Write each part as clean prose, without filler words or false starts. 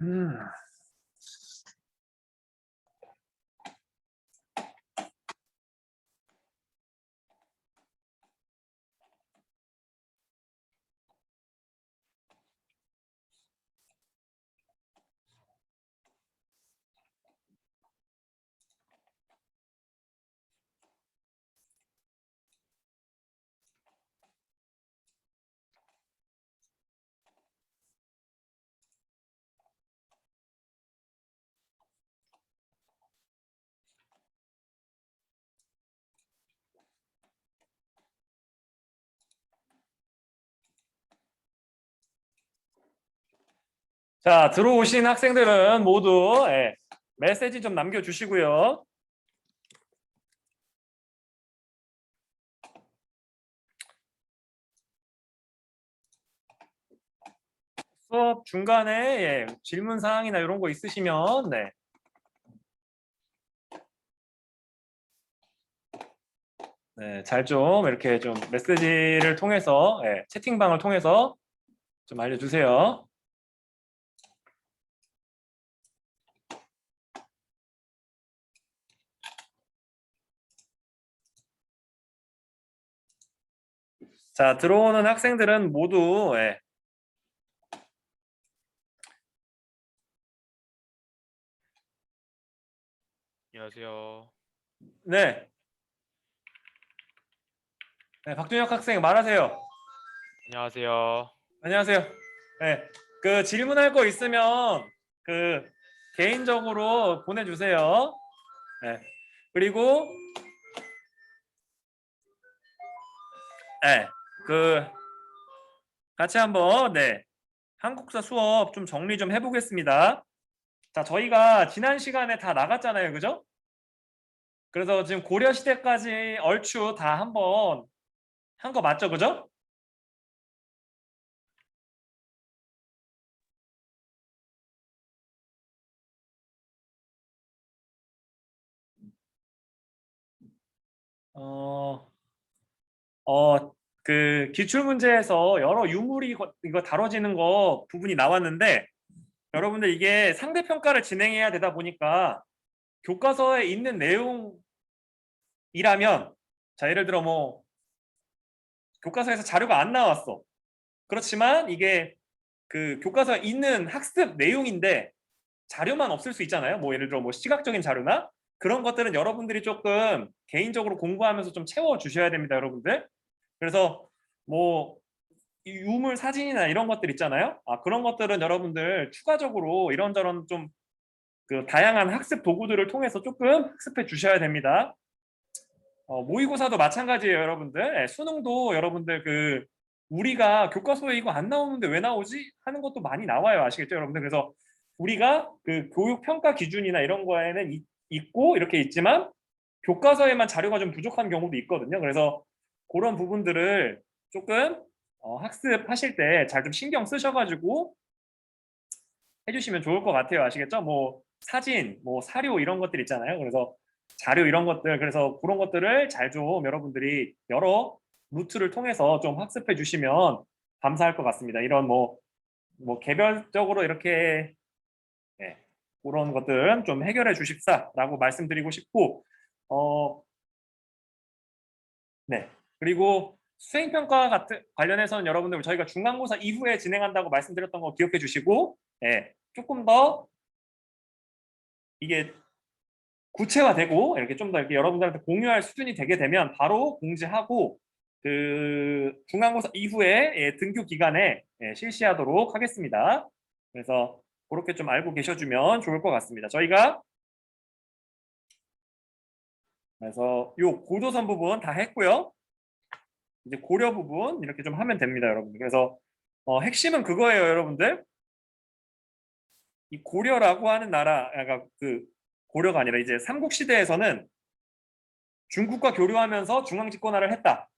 음. 자, 들어오신 학생들은 모두 메시지 좀 남겨주시고요. 수업 중간에 질문 사항이나 이런 거 있으시면 잘 좀 이렇게 좀 메시지를 통해서 채팅방을 통해서 좀 알려주세요. 자, 들어오는 학생들은 모두 안녕하세요. 네, 박준혁 학생 말하세요. 안녕하세요. 안녕하세요. 그 질문할 거 있으면 그 개인적으로 보내주세요. 그리고 그 같이 한번 한국사 수업 좀 정리 좀 해보겠습니다. 자, 저희가 지난 시간에 다 나갔잖아요, 그죠? 그래서 지금 고려 시대까지 얼추 다 한번 한 거 맞죠, 그죠? 어, 그 기출 문제에서 여러 유물이 이거 다뤄지는 거 부분이 나왔는데 여러분들 이게 상대 평가를 진행해야 되다 보니까 교과서에 있는 내용이라면 자, 예를 들어 뭐 교과서에서 자료가 안 나왔어. 그렇지만 이게 그 교과서에 있는 학습 내용인데 자료만 없을 수 있잖아요. 뭐 예를 들어 뭐 시각적인 자료나 그런 것들은 여러분들이 조금 개인적으로 공부하면서 좀 채워 주셔야 됩니다, 여러분들. 그래서 뭐 유물 사진이나 이런 것들 있잖아요. 그런 것들은 여러분들 추가적으로 이런저런 좀 그 다양한 학습 도구들을 통해서 조금 학습해 주셔야 됩니다. 모의고사도 마찬가지예요, 여러분들. 수능도 여러분들 그 우리가 교과서에 이거 안 나오는데 왜 나오지? 하는 것도 많이 나와요. 아시겠죠, 여러분들? 그래서 우리가 그 교육 평가 기준이나 이런 거에는 있고 이렇게 있지만 교과서에만 자료가 좀 부족한 경우도 있거든요. 그래서 그런 부분들을 조금 학습하실 때 잘 좀 신경 쓰셔가지고 해주시면 좋을 것 같아요. 아시겠죠? 뭐 사진, 뭐 사료 이런 것들 있잖아요. 그래서 자료 이런 것들 그래서 그런 것들을 잘 좀 여러분들이 여러 루트를 통해서 좀 학습해 주시면 감사할 것 같습니다. 이런 뭐 개별적으로 이렇게 그런 것들은 좀 해결해 주십사라고 말씀드리고 싶고 어, 네. 그리고 수행평가 같은 관련해서는 여러분들 저희가 중간고사 이후에 진행한다고 말씀드렸던 거 기억해 주시고 조금 더 이게 구체화되고 이렇게 좀 더 이렇게 여러분들한테 공유할 수준이 되게 되면 바로 공지하고 그 중간고사 이후에 등교 기간에 실시하도록 하겠습니다. 그래서 그렇게 좀 알고 계셔주면 좋을 것 같습니다. 저희가 그래서 요 고도선 부분 다 했고요. 이제 고려 부분 이렇게 좀 하면 됩니다, 여러분들. 그래서 핵심은 그거예요, 여러분들. 이 고려라고 하는 나라, 약간 그 고려가 아니라 이제 삼국시대에서는 중국과 교류하면서 중앙집권화를 했다.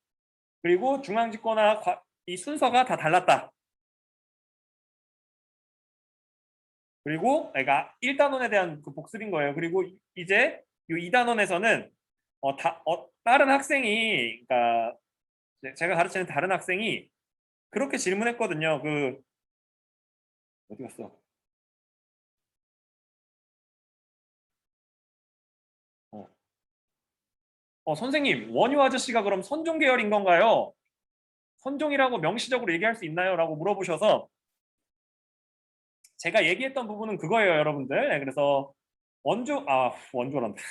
그리고 중앙집권화 이 순서가 다 달랐다. 그리고 그러니까 1단원에 대한 그 복습인 거예요. 그리고 이제 이 2단원에서는 다른 학생이 그러니까 제가 가르치는 다른 학생이 그렇게 질문했거든요. 그 어디 갔어? 선생님, 원효 아저씨가 그럼 선종 계열인 건가요? 선종이라고 명시적으로 얘기할 수 있나요? 라고 물어보셔서 제가 얘기했던 부분은 그거예요, 여러분들. 네, 그래서 원조란다.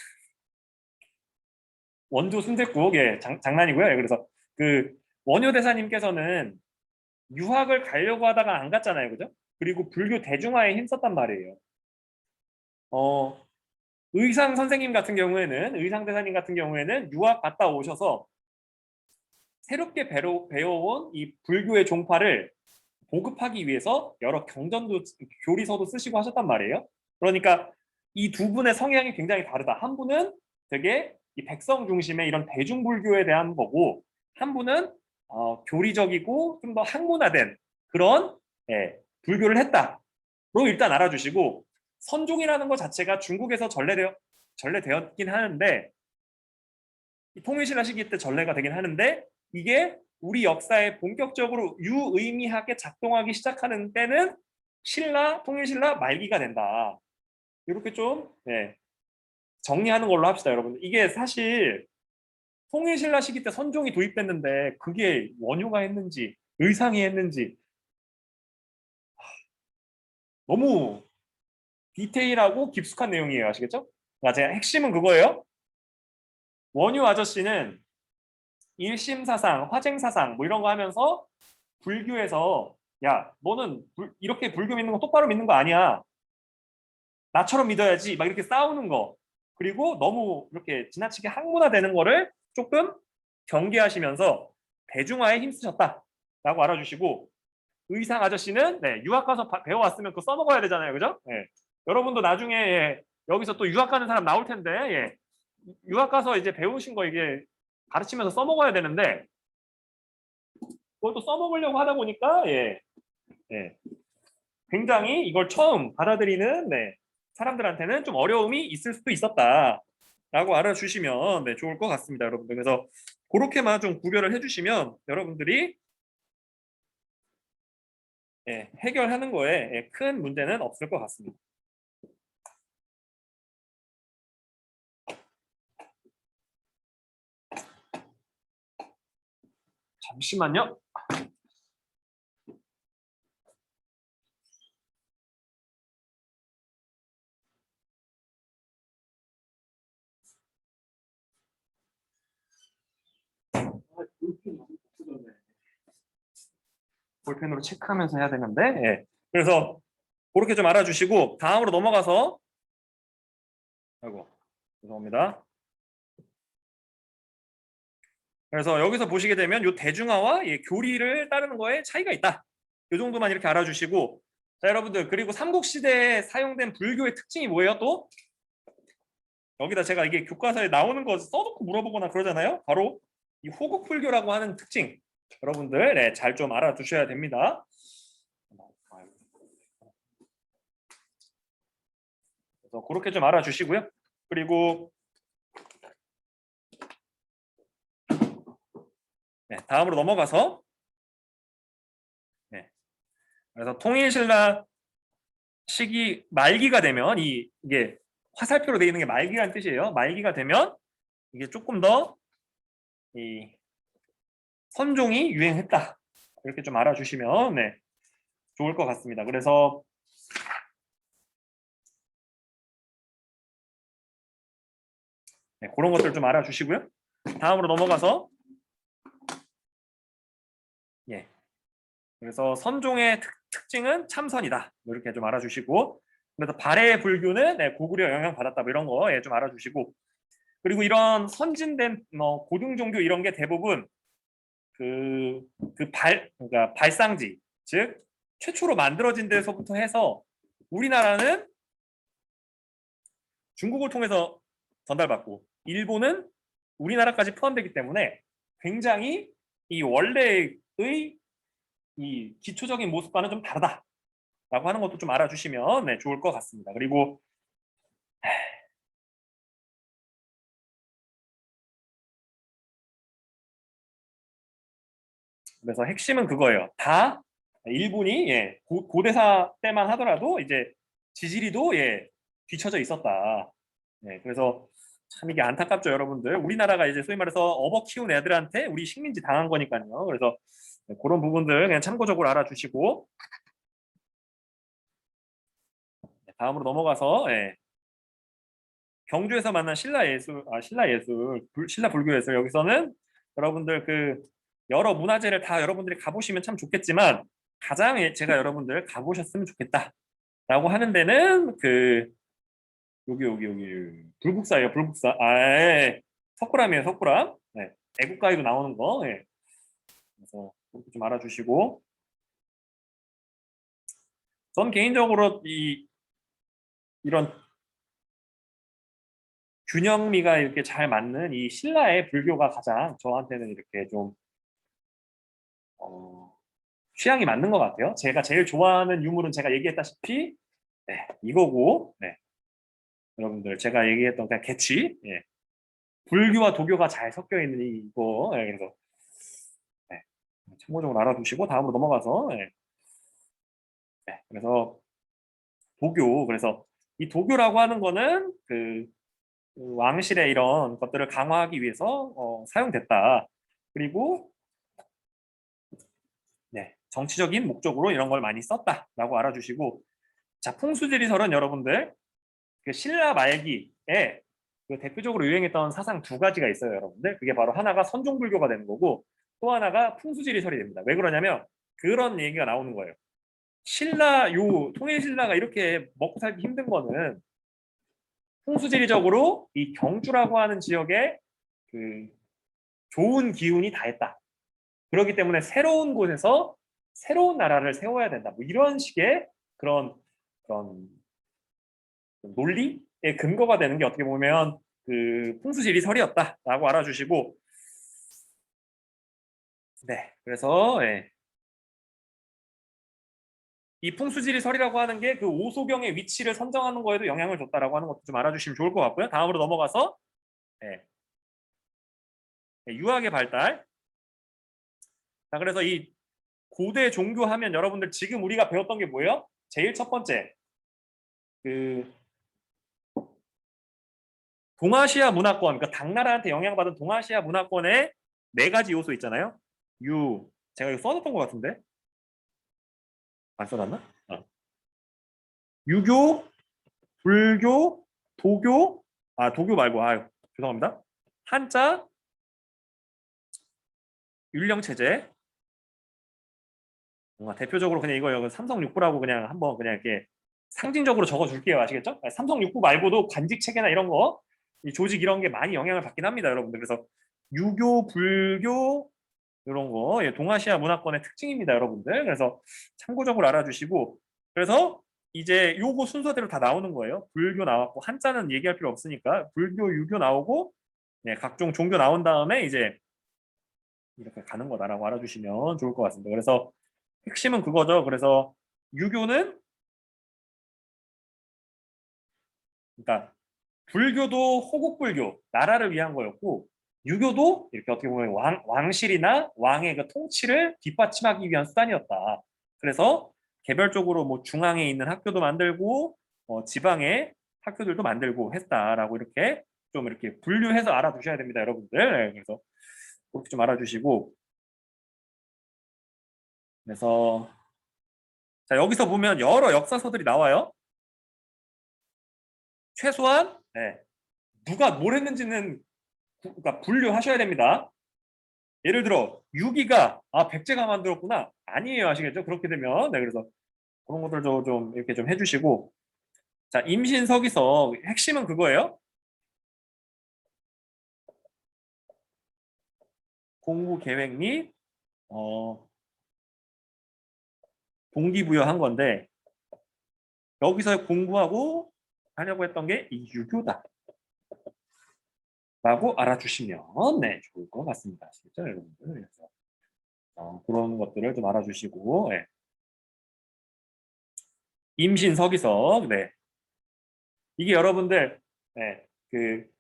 원조 순댓국, 예, 장난이고요. 예, 그래서 그 원효 대사님께서는 유학을 가려고 하다가 안 갔잖아요, 그죠? 그리고 불교 대중화에 힘썼단 말이에요. 의상 선생님 같은 경우에는, 의상 대사님 같은 경우에는 유학 갔다 오셔서 새롭게 배워온 이 불교의 종파를 보급하기 위해서 여러 경전도 교리서도 쓰시고 하셨단 말이에요. 그러니까 이 두 분의 성향이 굉장히 다르다. 한 분은 되게 이 백성 중심의 이런 대중불교에 대한 거고, 한 분은 교리적이고 좀 더 학문화된 그런 불교를 했다로 일단 알아주시고, 선종이라는 것 자체가 중국에서 전래되었긴 하는데, 통일신라 시기 때 전래가 되긴 하는데, 이게 우리 역사에 본격적으로 유의미하게 작동하기 시작하는 때는 통일신라 말기가 된다. 이렇게 좀 정리하는 걸로 합시다, 여러분. 이게 사실 통일신라 시기 때 선종이 도입됐는데 그게 원효가 했는지 의상이 했는지 너무 디테일하고 깊숙한 내용이에요. 아시겠죠? 제가 핵심은 그거예요. 원효 아저씨는 일심사상, 화쟁사상 뭐 이런 거 하면서 불교에서 야, 너는 이렇게 불교 믿는 거 똑바로 믿는 거 아니야. 나처럼 믿어야지. 막 이렇게 싸우는 거. 그리고 너무 이렇게 지나치게 학문화되는 거를 조금 경계하시면서 대중화에 힘쓰셨다라고 알아주시고, 의상 아저씨는 유학 가서 배워왔으면 그거 써먹어야 되잖아요. 그죠? 여러분도 나중에 여기서 또 유학 가는 사람 나올 텐데 유학 가서 이제 배우신 거 이게 가르치면서 써먹어야 되는데 그것도 써먹으려고 하다 보니까 굉장히 이걸 처음 받아들이는 사람들한테는 좀 어려움이 있을 수도 있었다라고 알아주시면 좋을 것 같습니다, 여러분들. 그래서 그렇게만 좀 구별을 해주시면 여러분들이 해결하는 거에 큰 문제는 없을 것 같습니다. 잠시만요. 볼펜으로 체크하면서 해야 되는데 그래서 그렇게 좀 알아주시고 다음으로 넘어가서 아이고 죄송합니다. 그래서 여기서 보시게 되면 이 대중화와 교리를 따르는 거에 차이가 있다. 이 정도만 이렇게 알아주시고, 자 여러분들, 그리고 삼국시대에 사용된 불교의 특징이 뭐예요? 또 여기다 제가 이게 교과서에 나오는 거 써놓고 물어보거나 그러잖아요. 바로 이 호국불교라고 하는 특징, 여러분들 잘 좀 알아두셔야 됩니다. 그래서 그렇게 좀 알아주시고요. 그리고 다음으로 넘어가서 그래서 통일신라 시기 말기가 되면 이게 화살표로 되어 있는 게 말기라는 뜻이에요. 말기가 되면 이게 조금 더 이 선종이 유행했다. 이렇게 좀 알아주시면 좋을 것 같습니다. 그래서 그런 것들 좀 알아주시고요. 다음으로 넘어가서 그래서 선종의 특징은 참선이다. 이렇게 좀 알아주시고, 그래서 발해 불교는 고구려 영향 받았다. 뭐 이런 거 좀 알아주시고, 그리고 이런 선진된 고등 종교 이런 게 대부분 그러니까 발상지, 즉 최초로 만들어진 데서부터 해서 우리나라는 중국을 통해서 전달받고 일본은 우리나라까지 포함되기 때문에 굉장히 이 원래의 이 기초적인 모습과는 좀 다르다라고 하는 것도 좀 알아주시면 좋을 것 같습니다. 그리고 그래서 핵심은 그거예요. 다 일본이 고대사 때만 하더라도 이제 지지리도 뒤처져 있었다. 그래서 참 이게 안타깝죠, 여러분들. 우리나라가 이제 소위 말해서 업어 키운 애들한테 우리 식민지 당한 거니까요. 그래서 그런 부분들 그냥 참고적으로 알아주시고 다음으로 넘어가서 경주에서 만난 신라 불교 예술 여기서는 여러분들 그 여러 문화재를 다 여러분들이 가보시면 참 좋겠지만 가장 제가 여러분들 가보셨으면 좋겠다라고 하는 데는 그 여기 불국사예요. 불국사. 석굴암이에요. 석굴암. 네. 애국가에도 나오는 거. 네. 그래서 그렇게 좀 알아주시고 전 개인적으로 이런 균형미가 이렇게 잘 맞는 이 신라의 불교가 가장 저한테는 이렇게 좀 취향이 맞는 것 같아요. 제가 제일 좋아하는 유물은 제가 얘기했다시피 이거고 여러분들 제가 얘기했던 그냥 개취 불교와 도교가 잘 섞여 있는 이거 그래서 참고적으로 알아두시고 다음으로 넘어가서 그래서 도교 그래서 이 도교라고 하는 거는 그 왕실의 이런 것들을 강화하기 위해서 사용됐다. 그리고 정치적인 목적으로 이런 걸 많이 썼다라고 알아주시고 자 풍수지리설은 여러분들 그 신라 말기에 그 대표적으로 유행했던 사상 두 가지가 있어요, 여러분들. 그게 바로 하나가 선종불교가 되는 거고 또 하나가 풍수지리설이 됩니다. 왜 그러냐면 그런 얘기가 나오는 거예요. 통일신라가 이렇게 먹고 살기 힘든 거는 풍수지리적으로 이 경주라고 하는 지역에 그 좋은 기운이 닿았다. 그렇기 때문에 새로운 곳에서 새로운 나라를 세워야 된다. 뭐 이런 식의 그런 논리의 근거가 되는 게 어떻게 보면 그 풍수지리설이었다라고 알아주시고 그래서 이 풍수지리설이라고 하는 게 그 오소경의 위치를 선정하는 거에도 영향을 줬다라고 하는 것도 좀 알아주시면 좋을 것 같고요. 다음으로 넘어가서 유학의 발달. 자, 그래서 이 고대 종교 하면 여러분들 지금 우리가 배웠던 게 뭐예요? 제일 첫 번째 그 동아시아 문화권, 그러니까 당나라한테 영향받은 동아시아 문화권의 네 가지 요소 있잖아요. 제가 이거 써놨던 것 같은데 안 써놨나? 유교, 불교, 도교, 도교 말고 죄송합니다. 한자, 율령체제. 뭔가 대표적으로 그냥 이거 삼성육부라고 그냥 한번 그냥 이렇게 상징적으로 적어줄게요. 아시겠죠? 삼성육부 말고도 관직체계나 이런 거, 이 조직 이런 게 많이 영향을 받긴 합니다, 여러분들. 그래서 유교, 불교 이런 거 동아시아 문화권의 특징입니다, 여러분들. 그래서 참고적으로 알아주시고 그래서 이제 요거 순서대로 다 나오는 거예요. 불교 나왔고 한자는 얘기할 필요 없으니까 불교, 유교 나오고 각종 종교 나온 다음에 이제 이렇게 가는 거다라고 알아주시면 좋을 것 같습니다. 그래서 핵심은 그거죠. 그래서 유교는 그러니까 불교도 호국불교 나라를 위한 거였고 유교도 이렇게 어떻게 보면 왕실이나 왕의 그 통치를 뒷받침하기 위한 수단이었다. 그래서 개별적으로 뭐 중앙에 있는 학교도 만들고 지방의 학교들도 만들고 했다라고 이렇게 좀 이렇게 분류해서 알아두셔야 됩니다, 여러분들. 그래서 그렇게 좀 알아주시고 그래서 자 여기서 보면 여러 역사서들이 나와요. 최소한 누가 뭘 했는지는 그러니까 분류하셔야 됩니다. 예를 들어 유기가 백제가 만들었구나 아니에요, 아시겠죠? 그렇게 되면 그래서 그런 것들도 좀 이렇게 좀 해주시고 자 임신서기서 핵심은 그거예요. 공부 계획 및 동기부여한 건데 여기서 공부하고 하려고 했던 게 이 유교다 라고 알아주시면 좋을 것 같습니다. 아시겠죠, 여러분들? 그래서 그런 것들을 좀 알아주시고 임신서기서 이게 여러분들 그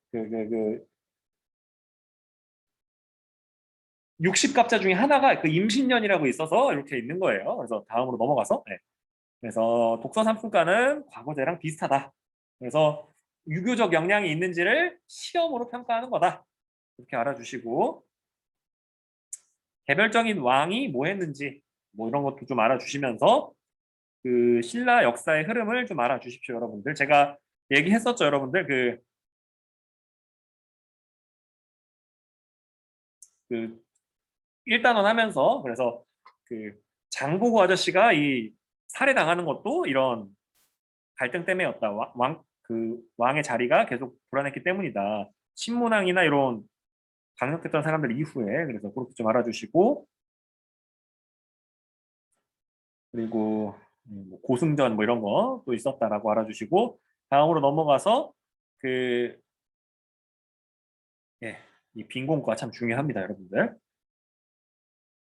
60갑자 중에 하나가 그 임신년이라고 있어서 이렇게 있는 거예요. 그래서 다음으로 넘어가서 그래서 독서 3분과는 과거제랑 비슷하다. 그래서 유교적 역량이 있는지를 시험으로 평가하는 거다. 이렇게 알아주시고 개별적인 왕이 뭐 했는지 뭐 이런 것도 좀 알아주시면서 그 신라 역사의 흐름을 좀 알아주십시오, 여러분들. 제가 얘기했었죠, 여러분들. 그 1단원 하면서 그래서 그 장보고 아저씨가 이 살해당하는 것도 이런 갈등 때문이었다. 그 왕의 자리가 계속 불안했기 때문이다. 신문왕이나 이런 강력했던 사람들 이후에 그래서 그렇게 좀 알아주시고 그리고 뭐 고승전 뭐 이런 거 또 있었다라고 알아주시고 다음으로 넘어가서 그 예, 이 빈곤과 참 중요합니다, 여러분들.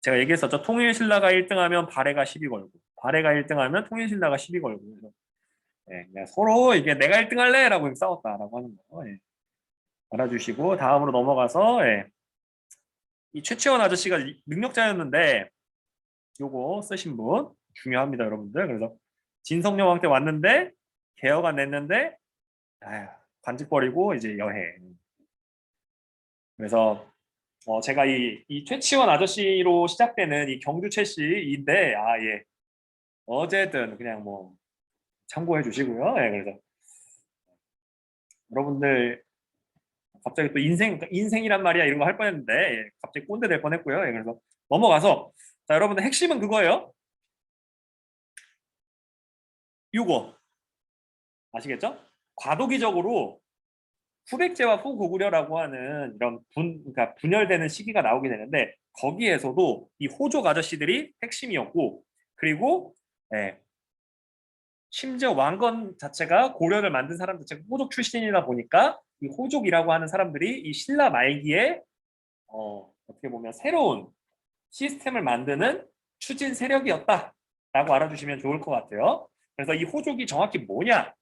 제가 얘기했었죠. 통일신라가 1등하면 발해가 시비 걸고 발해가 1등하면 통일신라가 시비 걸고 그래서 예, 그냥 서로 이게 내가 1등 할래라고 싸웠다라고 하는 거 예, 알아주시고 다음으로 넘어가서 예, 이 최치원 아저씨가 능력자였는데 요거 쓰신 분 중요합니다, 여러분들. 그래서 진성여왕 때 왔는데 개혁안 냈는데 아휴, 관직 버리고 이제 여행. 그래서 제가 이 최치원 아저씨로 시작되는 이 경주 최씨인데 예. 어제든 그냥 뭐 참고해 주시고요. 예, 그래서 여러분들 갑자기 또 인생이란 말이야 이런 거 할 뻔했는데 예, 갑자기 꼰대 될 뻔했고요. 예, 그래서 넘어가서 자 여러분들 핵심은 그거예요. 요거 아시겠죠? 과도기적으로 후백제와 후고구려라고 하는 이런 그러니까 분열되는 시기가 나오게 되는데 거기에서도 이 호족 아저씨들이 핵심이었고 그리고 예, 심지어 왕건 자체가 고려를 만든 사람 자체가 호족 출신이다 보니까 이 호족이라고 하는 사람들이 이 신라 말기에 어떻게 보면 새로운 시스템을 만드는 추진 세력이었다라고 알아주시면 좋을 것 같아요. 그래서 이 호족이 정확히 뭐냐?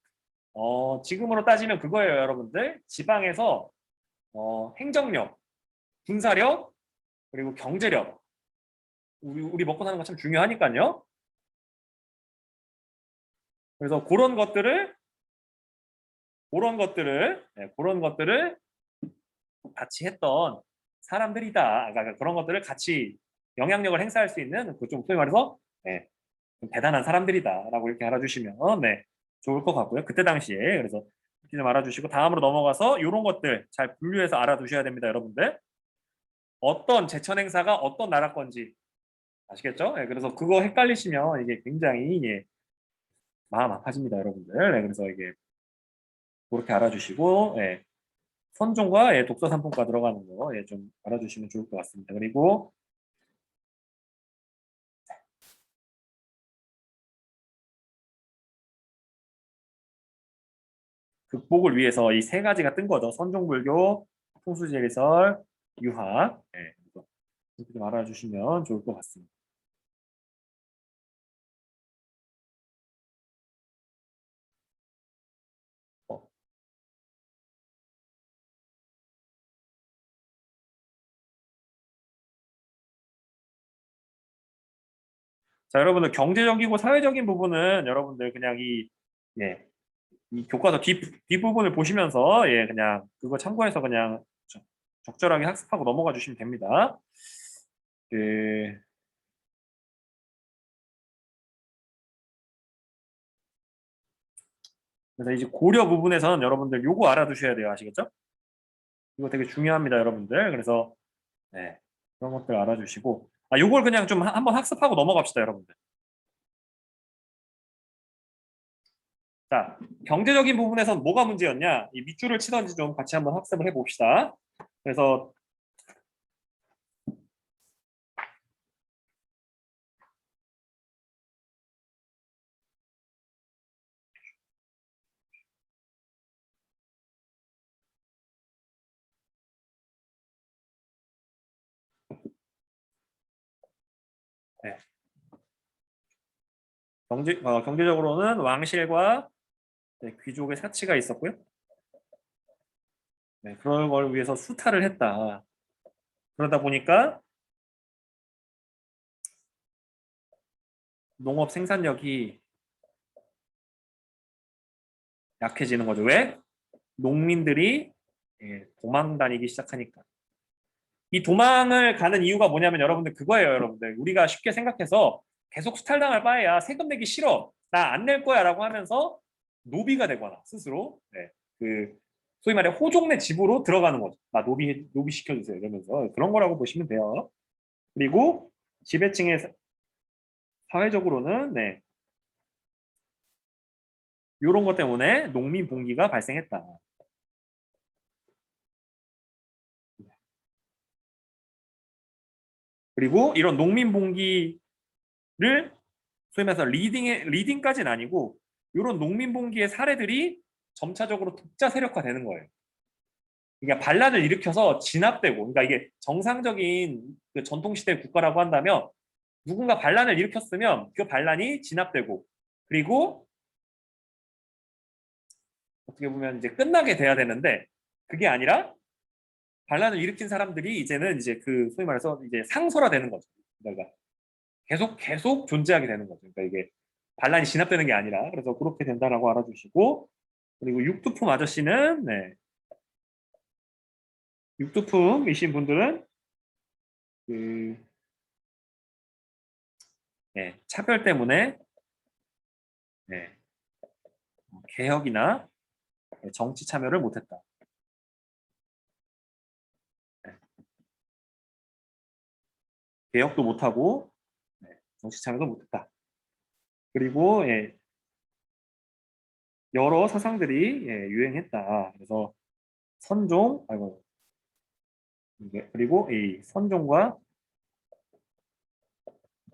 지금으로 따지면 그거예요, 여러분들. 지방에서 행정력, 군사력, 그리고 경제력. 우리 먹고 사는 거 참 중요하니까요. 그래서 그런 것들을 같이 했던 사람들이다. 그러니까 그런 것들을 같이 영향력을 행사할 수 있는 그좀 소위 말해서 네, 좀 대단한 사람들이다라고 이렇게 알아주시면 네, 좋을 것 같고요. 그때 당시에 그래서 이렇게 좀 알아주시고 다음으로 넘어가서 이런 것들 잘 분류해서 알아두셔야 됩니다, 여러분들. 어떤 제천 행사가 어떤 나라 건지 아시겠죠? 예, 그래서 그거 헷갈리시면 이게 굉장히 예, 마음 아파집니다, 여러분들. 네, 그래서 이게 그렇게 알아주시고 예, 선종과 예, 독서 산품과 들어가는 거 예, 좀 알아주시면 좋을 것 같습니다. 그리고 극복을 위해서 이 세 가지가 뜬 거죠. 선종불교, 풍수지리설, 유학. 예, 그래서 이렇게 좀 알아주시면 좋을 것 같습니다. 어, 자, 여러분들 경제적이고 사회적인 부분은 여러분들 그냥 예, 이 교과서 뒷부분을 보시면서 예, 그냥 그거 참고해서 그냥 적절하게 학습하고 넘어가 주시면 됩니다. 그, 그래서 이제 고려 부분에서는 여러분들 요거 알아두셔야 돼요. 아시겠죠? 이거 되게 중요합니다, 여러분들. 그래서 네, 그런 것들 알아주시고 요걸 그냥 좀 한번 학습하고 넘어갑시다, 여러분들. 자, 경제적인 부분에선 뭐가 문제였냐? 이 밑줄을 치던지 좀 같이 한번 학습을 해봅시다. 그래서 네, 경제적으로는 왕실과 네, 귀족의 사치가 있었고요. 네, 그런 걸 위해서 수탈을 했다. 그러다 보니까 농업 생산력이 약해지는 거죠. 왜? 농민들이 도망 다니기 시작하니까. 이 도망을 가는 이유가 뭐냐면 여러분들 그거예요, 여러분들. 우리가 쉽게 생각해서 계속 수탈당할 바에야 세금 내기 싫어. 나 안 낼 거야라고 하면서 노비가 되거나 스스로 그 소위 말해 호종의 집으로 들어가는 거죠. 나 노비 시켜주세요 이러면서 그런 거라고 보시면 돼요. 그리고 지배층의 사회적으로는 이런 것 때문에 농민 봉기가 발생했다. 그리고 이런 농민 봉기를 소위 말해서 리딩까지는 아니고 이런 농민 봉기의 사례들이 점차적으로 독자 세력화되는 거예요. 그러니까 반란을 일으켜서 진압되고, 그러니까 이게 정상적인 그 전통시대 국가라고 한다면 누군가 반란을 일으켰으면 그 반란이 진압되고, 그리고 어떻게 보면 이제 끝나게 돼야 되는데 그게 아니라 반란을 일으킨 사람들이 이제는 이제 그 소위 말해서 이제 상설화되는 거죠. 그러니까 계속 존재하게 되는 거죠. 그러니까 이게 반란이 진압되는 게 아니라 그래서 그렇게 된다라고 알아주시고 그리고 육두품 아저씨는 육두품이신 분들은 그 차별 때문에 개혁이나 정치 참여를 못했다. 개혁도 못하고 정치 참여도 못했다. 그리고 여러 사상들이 유행했다. 그래서 선종, 아이고, 그리고 이 선종과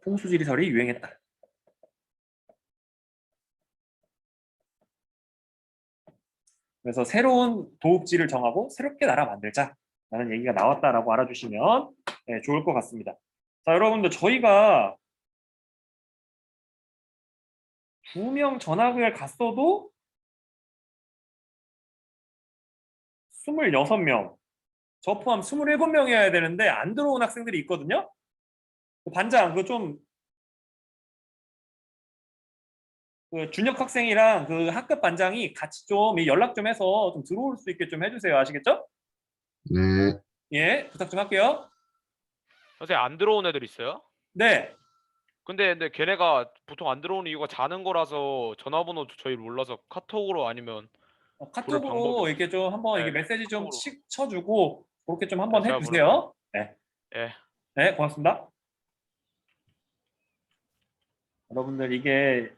풍수지리설이 유행했다. 그래서 새로운 도읍지를 정하고 새롭게 나라 만들자라는 얘기가 나왔다라고 알아주시면 좋을 것 같습니다. 자, 여러분들 저희가 2명 전학을 갔어도 26명, 저 포함 27명이어야 되는데 안 들어온 학생들이 있거든요. 반장, 그 준혁 학생이랑 그 학급 반장이 같이 좀 연락 좀 해서 좀 들어올 수 있게 좀 해주세요. 아시겠죠? 네. 예, 부탁 좀 할게요. 선생님 안 들어온 애들 있어요? 네, 근데 걔네가 보통 안 들어오는 이유가 자는 거라서 전화번호도 저희 몰라서 카톡으로 아니면 부를 방법이 카톡으로 이렇게 좀 한번 이게 네, 메시지 좀 카톡으로. 쳐주고 그렇게 좀 네, 한번 제가 부를게요. 해주세요. 네, 예. 네, 고맙습니다. 여러분들 이게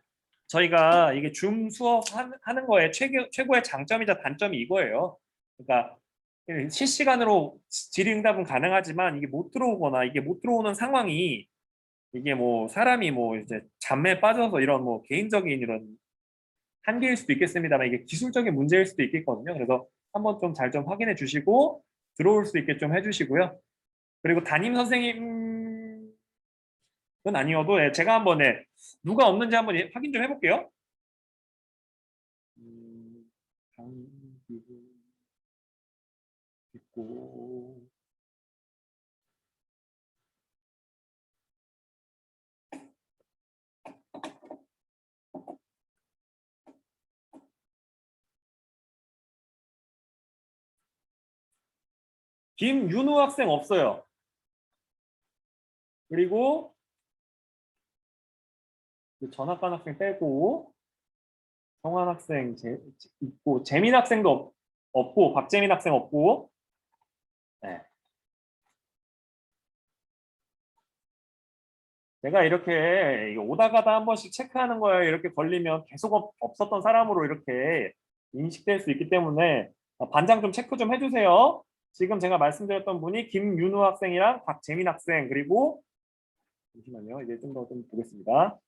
저희가 이게 줌 수업 하는 거에 최고의 장점이자 단점이 이거예요. 그러니까 실시간으로 질의응답은 가능하지만 이게 못 들어오거나 이게 못 들어오는 상황이 이게 뭐 사람이 뭐 이제 잠에 빠져서 이런 뭐 개인적인 이런 한계일 수도 있겠습니다만 이게 기술적인 문제일 수도 있겠거든요. 그래서 한번 좀 잘 좀 확인해 주시고 들어올 수 있게 좀 해주시고요. 그리고 담임 선생님은 아니어도 제가 한번 누가 없는지 한번 확인 좀 해볼게요. 강기부 있고 김윤우 학생 없어요. 그리고 그 전학간 학생 빼고 성환 학생 있고 재민 학생도 없고 박재민 학생 없고 네. 제가 이렇게 오다 가다 한 번씩 체크하는 거에 이렇게 걸리면 계속 없었던 사람으로 이렇게 인식될 수 있기 때문에 반장 좀 체크 좀 해주세요. 지금 제가 말씀드렸던 분이 김윤우 학생이랑 박재민 학생 그리고 잠시만요. 이제 좀 더 좀 보겠습니다.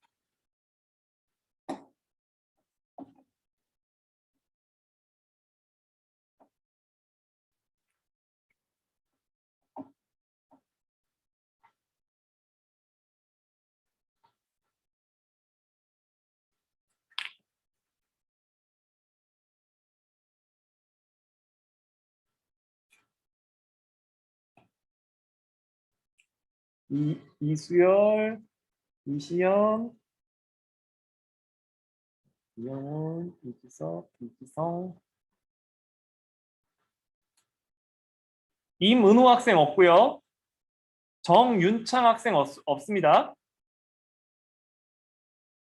이수열, 이시연, 이영훈, 이기석, 이기성, 임은호 학생 없고요. 정윤창 학생 없습니다.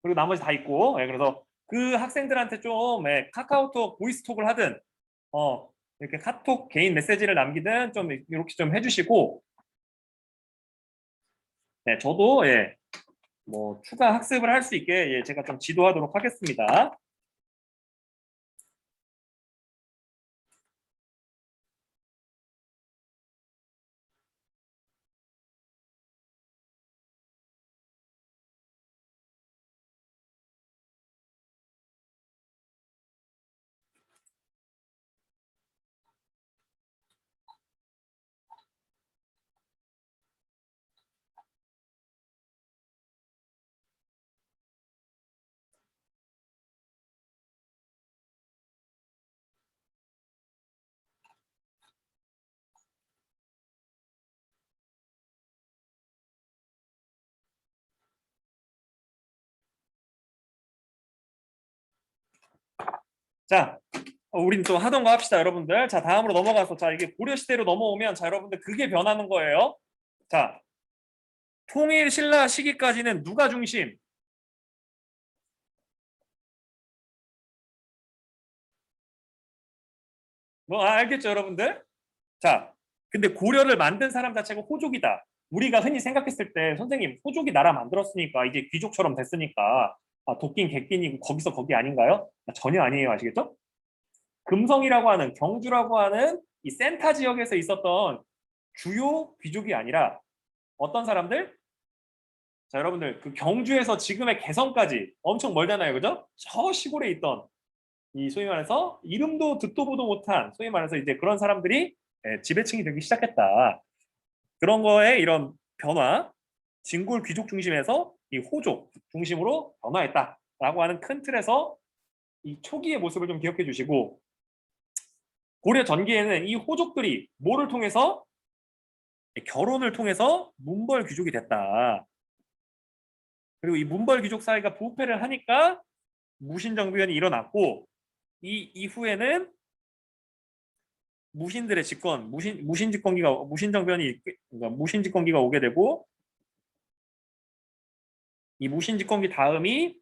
그리고 나머지 다 있고, 예, 그래서 그 학생들한테 좀 카카오톡 보이스톡을 하든 이렇게 카톡 개인 메시지를 남기든 좀 이렇게 좀 해주시고, 네, 저도 뭐 추가 학습을 할 수 있게 제가 좀 지도하도록 하겠습니다. 자, 우린 또 하던 거 합시다, 여러분들. 자, 다음으로 넘어가서, 자, 이게 고려시대로 넘어오면, 자, 여러분들 그게 변하는 거예요. 자, 통일 신라 시기까지는 누가 중심? 뭐, 알겠죠, 여러분들? 자, 근데 고려를 만든 사람 자체가 호족이다. 우리가 흔히 생각했을 때, 선생님, 호족이 나라 만들었으니까, 이제 귀족처럼 됐으니까, 도끼는 객끼이고 거기서 거기 아닌가요? 전혀 아니에요, 아시겠죠? 금성이라고 하는, 경주라고 하는 이 센터 지역에서 있었던 주요 귀족이 아니라 어떤 사람들? 자, 여러분들, 그 경주에서 지금의 개성까지 엄청 멀잖아요, 그죠? 저 시골에 있던 이 소위 말해서 이름도 듣도 보도 못한 소위 말해서 이제 그런 사람들이 지배층이 되기 시작했다. 그런 거에 이런 변화, 진골 귀족 중심에서 이 호족 중심으로 변화했다라고 하는 큰 틀에서 이 초기의 모습을 좀 기억해 주시고, 고려 전기에는 이 호족들이 뭐를 통해서 결혼을 통해서 문벌 귀족이 됐다. 그리고 이 문벌 귀족 사회가 부패를 하니까 무신정변이 일어났고, 이 이후에는 무신들의 집권, 무신 집권기가 그러니까 무신 집권기가 오게 되고, 이 무신 집권기 다음이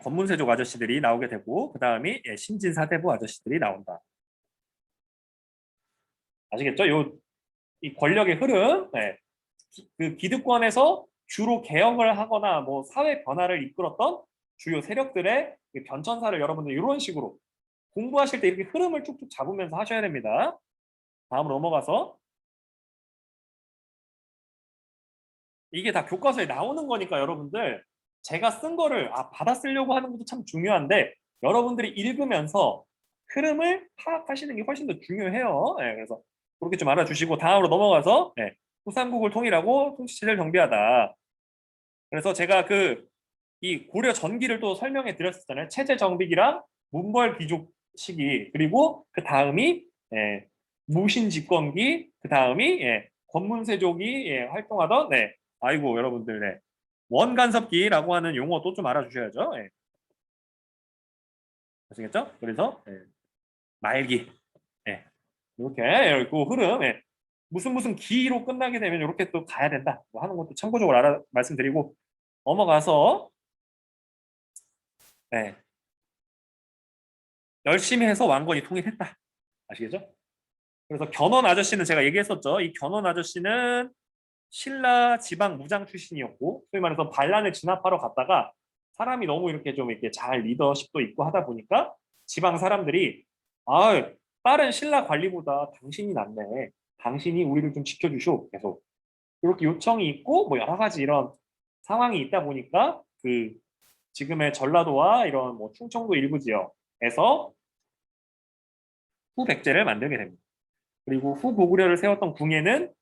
권문세족 아저씨들이 나오게 되고, 그 다음이 신진사대부 아저씨들이 나온다. 아시겠죠? 이 권력의 흐름, 그 기득권에서 주로 개혁을 하거나 뭐 사회 변화를 이끌었던 주요 세력들의 그 변천사를 여러분들 이런 식으로 공부하실 때 이렇게 흐름을 쭉쭉 잡으면서 하셔야 됩니다. 다음으로 넘어가서, 이게 다 교과서에 나오는 거니까 여러분들 제가 쓴 거를 받아 쓰려고 하는 것도 참 중요한데, 여러분들이 읽으면서 흐름을 파악하시는 게 훨씬 더 중요해요. 그래서 그렇게 좀 알아주시고, 다음으로 넘어가서 후삼국을 통일하고 통치체제를 정비하다. 그래서 제가 이 고려 전기를 또 설명해 드렸었잖아요. 체제 정비기랑 문벌 귀족 시기, 그리고 그 다음이 무신 집권기, 그 다음이 권문세족이 활동하던, 아이고 여러분들, 원간섭기라고 하는 용어도 좀 알아주셔야죠. 아시겠죠? 그래서 말기, 이렇게 그 흐름, 무슨 기로 끝나게 되면 이렇게 또 가야 된다, 뭐 하는 것도 참고적으로 말씀드리고, 넘어가서 네, 열심히 해서 왕건이 통일했다. 아시겠죠? 그래서 견훤 아저씨는 제가 얘기했었죠. 이 견훤 아저씨는 신라 지방 무장 출신이었고, 소위 말해서 반란을 진압하러 갔다가 사람이 너무 이렇게 좀 이렇게 잘 리더십도 있고 하다 보니까 지방 사람들이, 다른 신라 관리보다 당신이 낫네, 당신이 우리를 좀 지켜주쇼, 계속 이렇게 요청이 있고, 뭐 여러 가지 이런 상황이 있다 보니까 지금의 전라도와 이런 뭐 충청도 일부 지역에서 후백제를 만들게 됩니다. 그리고 후고구려를 세웠던 궁예는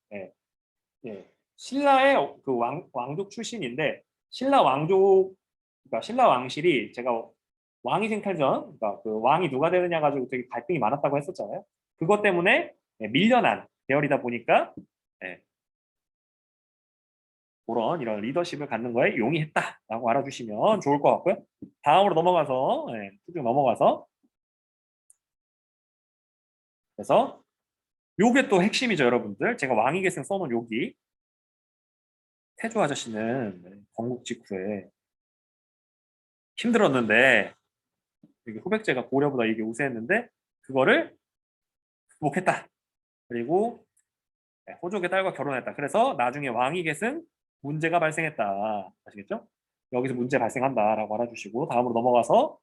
신라의 그 왕족 출신인데, 신라 왕족, 그러니까 신라 왕실이, 제가 왕위 생탈전, 그러니까 그 왕이 누가 되느냐 가지고 되게 갈등이 많았다고 했었잖아요. 그것 때문에 밀려난 계열이다 보니까 그런 이런 리더십을 갖는 거에 용이했다라고 알아주시면 좋을 것 같고요. 다음으로 넘어가서 쭉 넘어가서 그래서 요게 또 핵심이죠, 여러분들. 제가 왕위 계승 써놓은 여기 태조 아저씨는 건국 직후에 힘들었는데 이게 후백제가 고려보다 이게 우세했는데 그거를 극복했다. 그리고 호족의 딸과 결혼했다. 그래서 나중에 왕위 계승 문제가 발생했다. 아시겠죠? 여기서 문제 발생한다라고 알아주시고 다음으로 넘어가서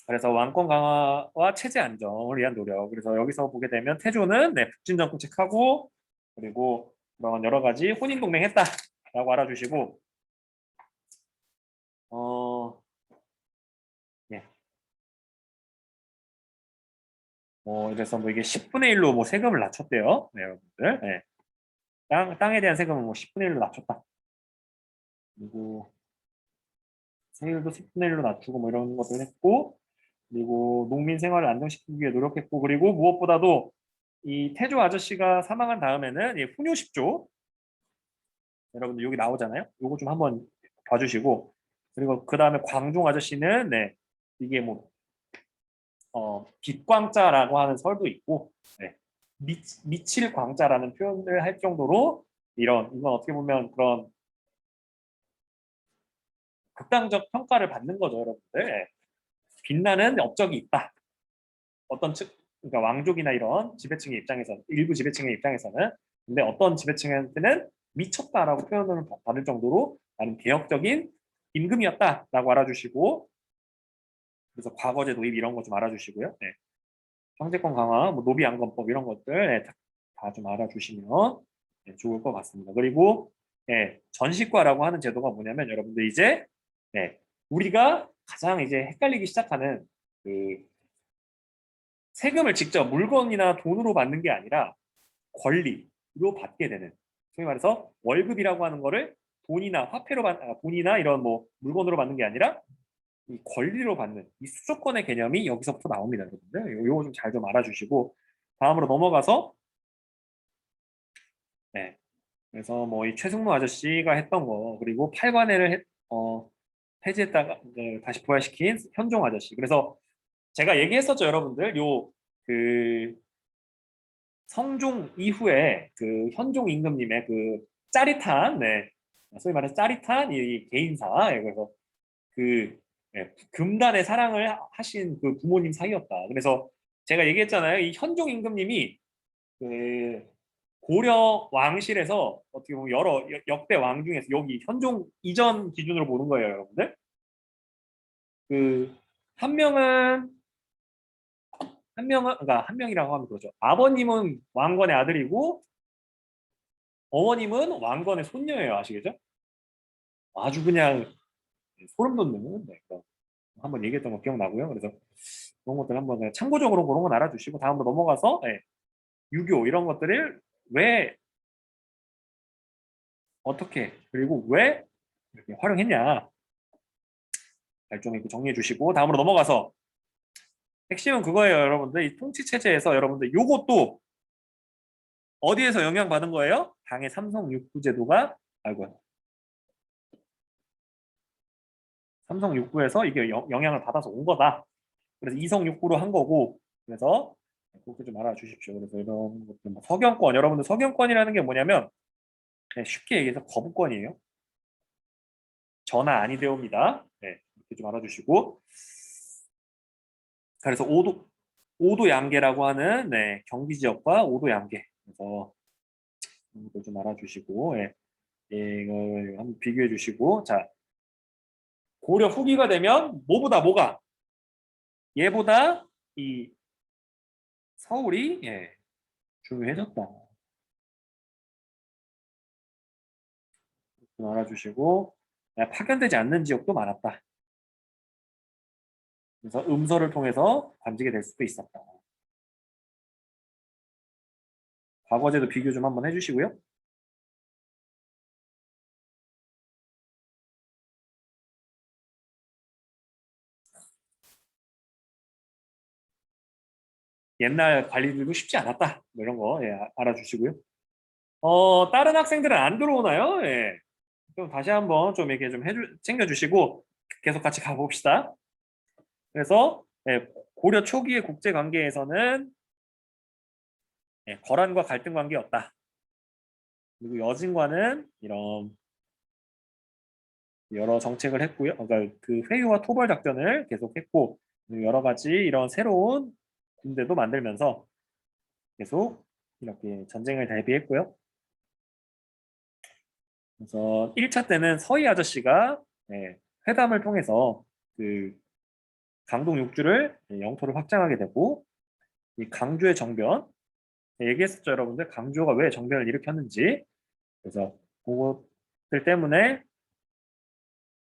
그래서 왕권 강화와 체제 안정을 위한 노력. 그래서 여기서 보게 되면 태조는 북진 정책하고 그리고 그런 여러 가지 혼인 동맹했다라고 알아주시고 예. 이래서 뭐 이게 10분의 1로 뭐 세금을 낮췄대요. 네, 여러분들. 네. 땅에 대한 세금은 뭐 10분의 1로 낮췄다. 그리고 세율도 10분의 1로 낮추고 뭐 이런 것들 했고 그리고 농민 생활을 안정시키기 위해 노력했고 그리고 무엇보다도 이 태조 아저씨가 사망한 다음에는 후뇨 10조 여러분들 여기 나오잖아요. 요거 좀 한번 봐주시고 그리고 그 다음에 광종 아저씨는 이게 뭐 빛광자라고 하는 설도 있고 미칠 광자라는 표현을 할 정도로 이건 어떻게 보면 그런 극단적 평가를 받는 거죠, 여러분들. 빛나는 업적이 있다. 어떤 그러니까 왕족이나 이런 지배층의 입장에서는 일부 지배층의 입장에서는 근데 어떤 지배층한테는 미쳤다라고 표현을 받을 정도로 나는 개혁적인 임금이었다라고 알아주시고 그래서 과거제 도입 이런 거 좀 알아주시고요. 황제권 강화, 뭐 노비 안건법 이런 것들 다 좀 알아주시면 좋을 것 같습니다. 그리고 전시과라고 하는 제도가 뭐냐면 여러분들 이제 우리가 가장 이제 헷갈리기 시작하는 그 세금을 직접 물건이나 돈으로 받는 게 아니라 권리로 받게 되는 소위 말해서 월급이라고 하는 거를 돈이나 화폐로 돈이나 이런 뭐 물건으로 받는 게 아니라 이 권리로 받는 이 수조권의 개념이 여기서부터 나옵니다, 여러분들. 요거 좀 잘 좀 알아주시고 다음으로 넘어가서 그래서 뭐 이 최승무 아저씨가 했던 거 그리고 팔관회를 폐지했다가 다시 부활시킨 현종 아저씨. 그래서 제가 얘기했었죠, 여러분들. 요 그 성종 이후에 그 현종 임금님의 그 짜릿한 소위 말해서 짜릿한 이 개인사 그래서 그 금단의 사랑을 하신 그 부모님 사이였다. 그래서 제가 얘기했잖아요. 이 현종 임금님이 그 고려 왕실에서 어떻게 보면 여러 역대 왕 중에서 여기 현종 이전 기준으로 보는 거예요, 여러분들. 그 한 명은 그러니까 한 명이라고 하면 그러죠. 아버님은 왕건의 아들이고 어머님은 왕건의 손녀예요, 아시겠죠? 아주 그냥 소름 돋는 그런 한번 얘기했던 거 기억나고요. 그래서 그런 것들 한번 그냥 참고적으로 그런 건 알아주시고 다음으로 넘어가서 유교 이런 것들을 왜 어떻게 그리고 왜 이렇게 활용했냐 잘 좀 이렇게 정리해 주시고 다음으로 넘어가서 핵심은 그거예요, 여러분들. 이 통치 체제에서 여러분들 요것도 어디에서 영향받은 거예요? 당의 삼성 육부 제도가 아이고 삼성 육부에서 이게 영향을 받아서 온 거다. 그래서 이성 육부로 한 거고 그래서 그것도 좀 알아주십시오. 그래서 이런 것들 뭐 서경권 여러분들 서경권이라는 게 뭐냐면 그냥 쉽게 얘기해서 거부권이에요. 전화 아니 되옵니다. 이렇게 좀 알아주시고 그래서 오도 양계라고 하는 경기 지역과 오도 양계 그래서 이것도 좀 알아주시고 이걸 한번 비교해 주시고 자 고려 후기가 되면 뭐가 얘보다 이 서울이 중요해졌다. 좀 알아주시고 파견되지 않는 지역도 많았다. 그래서 음서를 통해서 관직이 될 수도 있었다. 과거제도 비교 좀 한번 해주시고요. 옛날 관리들도 쉽지 않았다. 뭐 이런 거 알아주시고요. 다른 학생들은 안 들어오나요? 좀 다시 한번 좀 이렇게 좀 챙겨주시고 계속 같이 가봅시다. 그래서 예, 고려 초기의 국제 관계에서는 예, 거란과 갈등 관계였다. 그리고 여진과는 이런 여러 정책을 했고요. 그러니까 그 회유와 토벌 작전을 계속했고 여러 가지 이런 새로운 군대도 만들면서 계속 이렇게 전쟁을 대비했고요. 그래서 1차 때는 서희 아저씨가 예, 회담을 통해서 그 강동 6주를 영토를 확장하게 되고 이 강조의 정변 얘기했었죠, 여러분들. 강조가 왜 정변을 일으켰는지. 그래서 그것들 때문에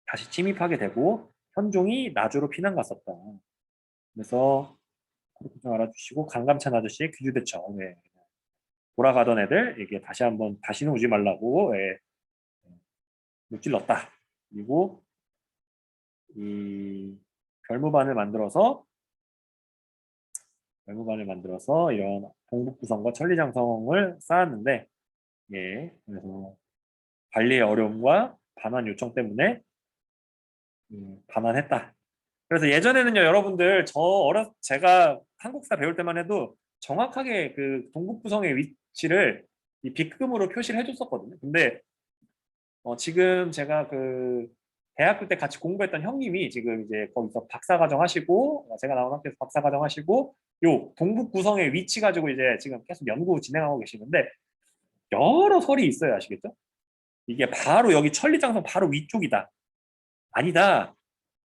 다시 침입하게 되고 현종이 나주로 피난 갔었다. 그래서 그렇게 좀 알아주시고 강감찬 아저씨의 귀주대첩 예. 돌아가던 애들 이게 다시 한번 다시는 오지 말라고 예. 무찔렀다. 그리고 이 별무반을 만들어서 이런 동북부성과 천리장성을 쌓았는데 예. 그래서 관리의 어려움과 반환 요청 때문에 반환했다. 그래서 예전에는요, 여러분들 제가 한국사 배울 때만 해도 정확하게 그 동북부성의 위치를 이 빗금으로 표시를 해줬었거든요. 근데 지금 제가 그 대학교 때 같이 공부했던 형님이 지금 이제 거기서 박사과정 하시고 제가 나온 학교에서 박사과정 하시고 요 동북구성의 위치 가지고 이제 지금 계속 연구 진행하고 계시는데 여러 설이 있어요. 아시겠죠? 이게 바로 여기 천리장성 바로 위쪽이다. 아니다.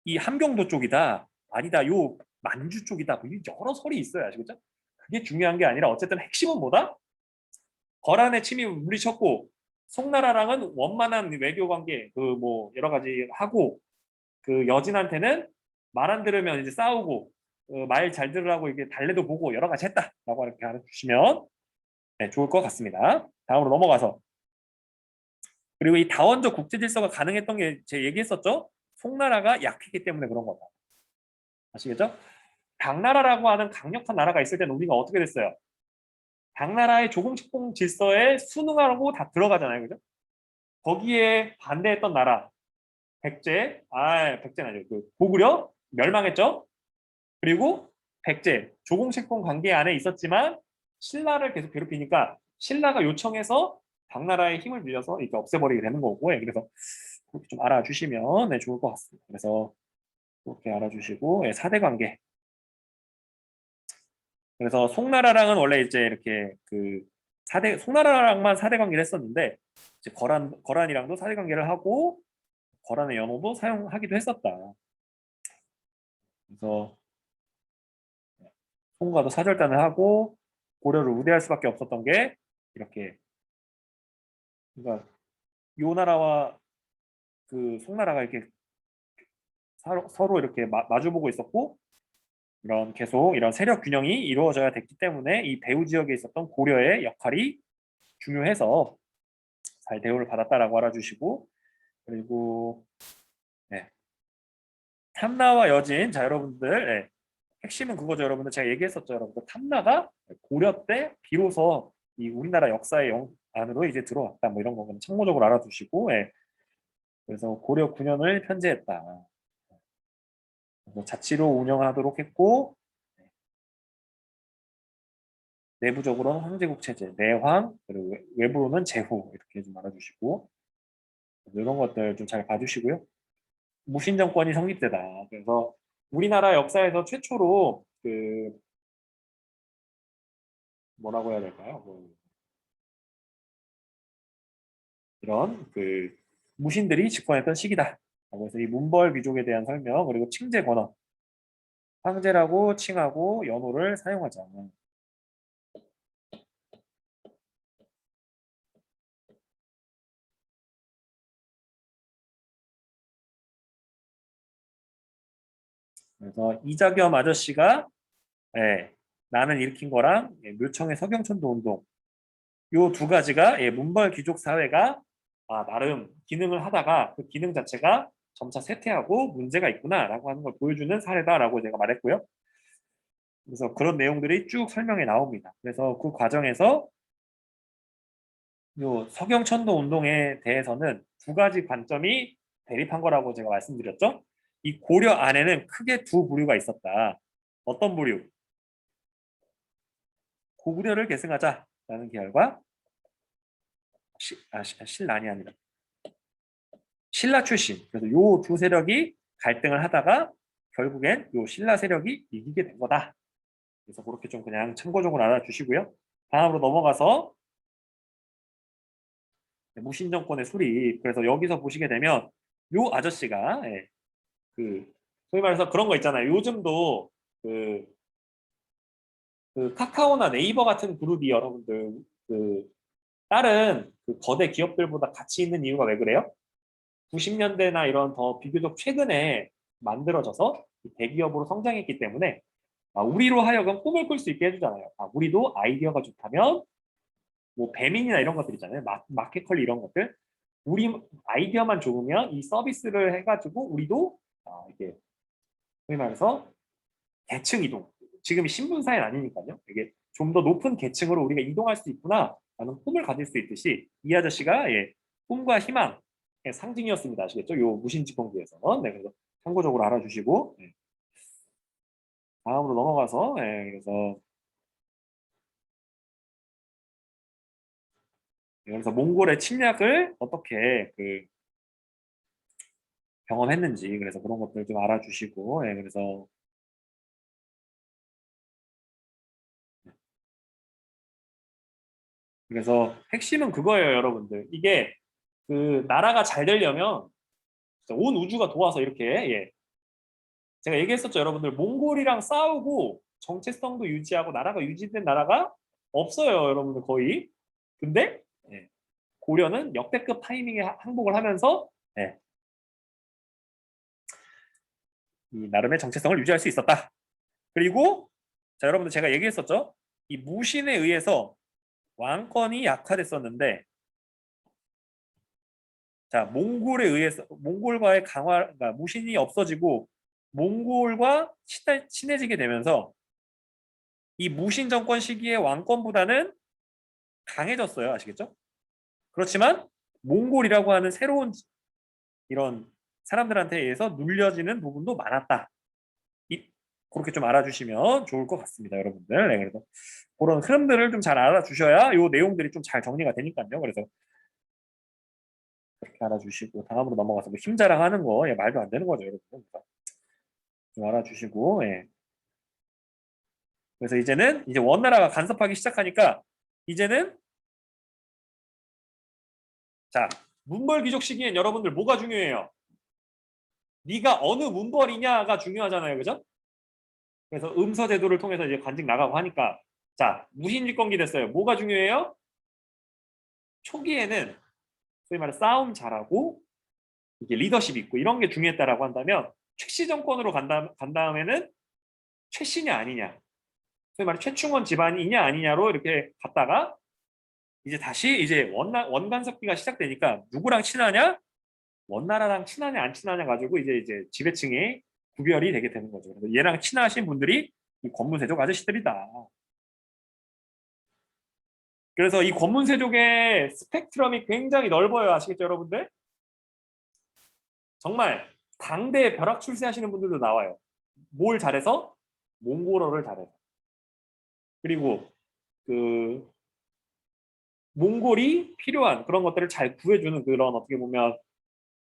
이 함경도 쪽이다. 아니다. 요 만주 쪽이다. 뭐 여러 설이 있어요. 아시겠죠? 그게 중요한 게 아니라 어쨌든 핵심은 뭐다? 거란의 침입을 물리쳤고 송나라랑은 원만한 외교 관계 그 뭐 여러 가지 하고 그 여진한테는 말 안 들으면 이제 싸우고 말 잘 들으라고 이게 달래도 보고 여러 가지 했다라고 이렇게 알아주시면 네, 좋을 것 같습니다. 다음으로 넘어가서 그리고 이 다원적 국제 질서가 가능했던 게 제가 얘기했었죠. 송나라가 약했기 때문에 그런 거다. 아시겠죠? 당나라라고 하는 강력한 나라가 있을 때는 우리가 어떻게 됐어요? 당나라의 조공식공 질서에 순응하고 다 들어가잖아요. 그죠? 거기에 반대했던 나라, 백제는 아니고 그 고구려 멸망했죠. 그리고 백제, 조공식공 관계 안에 있었지만 신라를 계속 괴롭히니까 신라가 요청해서 당나라의 힘을 빌려서 이렇게 없애버리게 되는 거고, 예, 그래서 그렇게 좀 알아주시면 네, 좋을 것 같습니다. 그래서 그렇게 알아주시고, 예, 4대 관계. 그래서 송나라랑은 원래 이제 이렇게 그 송나라랑만 4대 관계를 했었는데 이제 거란이랑도 4대 관계를 하고 거란의 연호도 사용하기도 했었다. 그래서 송과도 사절단을 하고 고려를 우대할 수밖에 없었던 게 이렇게 그러니까 요 나라와 그 송나라가 이렇게 서로 이렇게 마주보고 있었고 이런 계속 이런 세력 균형이 이루어져야 됐기 때문에 이 배후 지역에 있었던 고려의 역할이 중요해서 잘 대우를 받았다라고 알아주시고 그리고 네. 탐나와 여진 자 여러분들 네. 핵심은 그거죠 여러분들 제가 얘기했었죠 여러분들 탐나가 고려 때 비로소 이 우리나라 역사의 안으로 이제 들어왔다 뭐 이런 거는 참고적으로 알아두시고 예. 그래서 고려 9년을 편제했다 그래서 자치로 운영하도록 했고 내부적으로는 황제국 체제 내황 그리고 외부로는 제후 이렇게 좀 알아주시고 이런 것들 좀 잘 봐주시고요 무신 정권이 성립되다 그래서 우리나라 역사에서 최초로 그 뭐라고 해야 될까요? 이런 그 무신들이 집권했던 시기다. 그래서 이 문벌 귀족에 대한 설명 그리고 칭제 권어 황제라고 칭하고 연호를 사용하자. 그래서 이자겸 아저씨가 예, 나는 일으킨 거랑 묘청의 서경천도 운동 요 두 가지가 문벌 귀족 사회가 나름 기능을 하다가 그 기능 자체가 점차 쇠퇴하고 문제가 있구나라고 하는 걸 보여주는 사례다라고 제가 말했고요. 그래서 그런 내용들이 쭉 설명에 나옵니다. 그래서 그 과정에서 요 서경천도 운동에 대해서는 두 가지 관점이 대립한 거라고 제가 말씀드렸죠. 이 고려 안에는 크게 두 부류가 있었다. 어떤 부류? 고구려를 계승하자라는 계열과 신란이 아니라 신라 출신. 그래서 요 두 세력이 갈등을 하다가 결국엔 요 신라 세력이 이기게 된 거다. 그래서 그렇게 좀 그냥 참고적으로 알아주시고요. 다음으로 넘어가서 무신 정권의 수립. 그래서 여기서 보시게 되면 요 아저씨가 그 소위 말해서 그런 거 있잖아요. 요즘도 그, 그 카카오나 네이버 같은 그룹이 여러분들 그 다른 그 거대 기업들보다 가치 있는 이유가 왜 그래요? 90년대나 이런 더 비교적 최근에 만들어져서 대기업으로 성장했기 때문에 우리로 하여금 꿈을 꿀 수 있게 해주잖아요. 우리도 아이디어가 좋다면 뭐 배민이나 이런 것들 있잖아요. 마켓컬리 이런 것들. 우리 아이디어만 좋으면 이 서비스를 해가지고 우리도 이게 소위 말해서 계층 이동. 지금이 신분사회는 아니니까요. 이게 좀 더 높은 계층으로 우리가 이동할 수 있구나 라는 꿈을 가질 수 있듯이 이 아저씨가 꿈과 희망의 상징이었습니다. 아시겠죠? 요 무신집권기에서. 네, 그래서 참고적으로 알아주시고 다음으로 넘어가서 그래서 몽골의 침략을 어떻게 경험했는지 그래서 그런 것들 좀 알아주시고 그래서 핵심은 그거예요, 여러분들. 이게 그 나라가 잘 되려면 진짜 온 우주가 도와서 이렇게 제가 얘기했었죠, 여러분들. 몽골이랑 싸우고 정체성도 유지하고 나라가 유지된 나라가 없어요, 여러분들 거의. 근데 고려는 역대급 타이밍에 항복을 하면서 이 나름의 정체성을 유지할 수 있었다. 그리고 자, 여러분들 제가 얘기했었죠. 이 무신에 의해서 왕권이 약화됐었는데 자, 몽골에 의해서 몽골과의 강화, 그러니까 무신이 없어지고 몽골과 친해지게 되면서 이 무신 정권 시기의 왕권보다는 강해졌어요. 아시겠죠? 그렇지만 몽골이라고 하는 새로운 이런 사람들한테 의해서 눌려지는 부분도 많았다. 그렇게 좀 알아주시면 좋을 것 같습니다, 여러분들. 네, 그래서 그런 흐름들을 좀 잘 알아주셔야 이 내용들이 좀 잘 정리가 되니까요. 그래서 그렇게 알아주시고 다음으로 넘어가서 뭐 힘자랑하는 거 말도 안 되는 거죠, 여러분. 그래서 좀 알아주시고 그래서 이제는 이제 원나라가 간섭하기 시작하니까 이제는 자 문벌 귀족 시기엔 여러분들 뭐가 중요해요? 네가 어느 문벌이냐가 중요하잖아요, 그죠? 그래서 음서 제도를 통해서 이제 관직 나가고 하니까 자 무신집권기 됐어요. 뭐가 중요해요? 초기에는 소위 말해 싸움 잘하고 이게 리더십 있고 이런 게 중요했다라고 한다면 최씨 정권으로 간 다음에는 최씨냐 아니냐 소위 말해 최충원 집안이냐 아니냐로 이렇게 갔다가 이제 다시 이제 원간섭기가 시작되니까 누구랑 친하냐 원나라랑 친하냐 안 친하냐 가지고 이제 지배층이 구별이 되게 되는 거죠. 그래서 얘랑 친하신 분들이 이 권문세족 아저씨들이다. 그래서 이 권문세족의 스펙트럼이 굉장히 넓어요. 아시겠죠, 여러분들? 정말 당대 벼락 출세하시는 분들도 나와요. 뭘 잘해서? 몽골어를 잘해서. 그리고 그 몽골이 필요한 그런 것들을 잘 구해주는 그런 어떻게 보면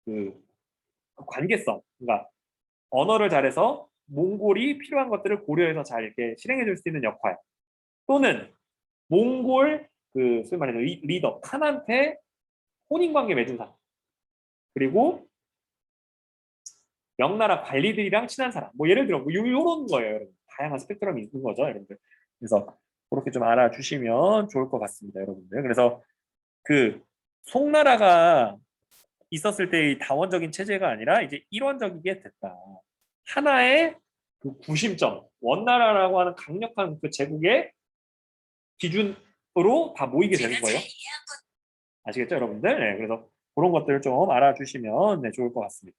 그 관계성, 그러니까 언어를 잘해서 몽골이 필요한 것들을 고려해서 잘 이렇게 실행해 줄 수 있는 역할 또는 몽골 그 소위 말해서 리더 칸한테 혼인관계 맺은 사람 그리고 명나라 관리들이랑 친한 사람 뭐 예를 들어 뭐 요런 거예요, 여러분. 다양한 스펙트럼이 있는 거죠, 여러분들. 그래서 그렇게 좀 알아주시면 좋을 것 같습니다, 여러분들. 그래서 그 송나라가 있었을 때의 다원적인 체제가 아니라 이제 일원적이게 됐다. 하나의 그 구심점, 원나라라고 하는 강력한 그 제국의 기준으로 다 모이게 되는 거예요. 아시겠죠, 여러분들? 네, 그래서 그런 것들을 좀 알아주시면 좋을 것 같습니다.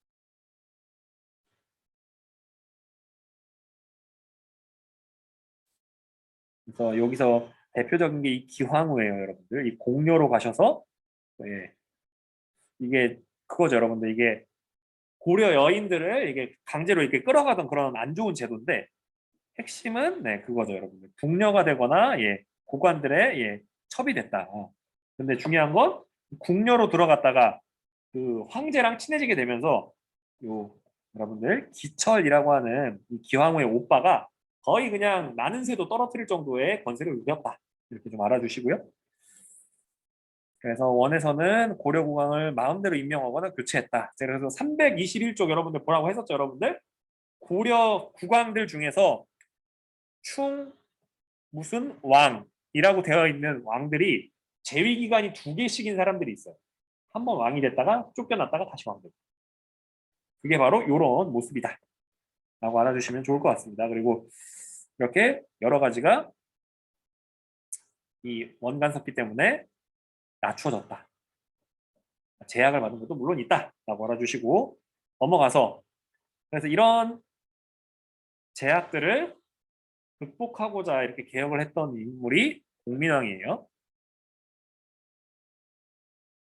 그래서 여기서 대표적인 게 이 기황후예요, 여러분들. 이 공료로 가셔서 이게 그거죠, 여러분들. 이게 고려 여인들을 이게 강제로 이렇게 끌어가던 그런 안 좋은 제도인데 핵심은 그거죠, 여러분들. 궁녀가 되거나 고관들의 첩이 됐다. 근데 중요한 건 궁녀로 들어갔다가 그 황제랑 친해지게 되면서 요 여러분들 기철이라고 하는 이 기황후의 오빠가 거의 그냥 나는 새도 떨어뜨릴 정도의 권세를 누렸다. 이렇게 좀 알아주시고요. 그래서 원에서는 고려국왕을 마음대로 임명하거나 교체했다. 제가 그래서 321쪽 여러분들 보라고 했었죠, 여러분들. 고려 국왕들 중에서 충 무슨 왕이라고 되어 있는 왕들이 재위 기간이 2개씩인 사람들이 있어요. 한 번 왕이 됐다가 쫓겨났다가 다시 왕 되고. 그게 바로 이런 모습이다. 라고 알아주시면 좋을 것 같습니다. 그리고 이렇게 여러 가지가 이 원간섭기 때문에 낮추어졌다. 제약을 받은 것도 물론 있다. 라고 알아주시고 넘어가서 그래서 이런 제약들을 극복하고자 이렇게 개혁을 했던 인물이 공민왕이에요.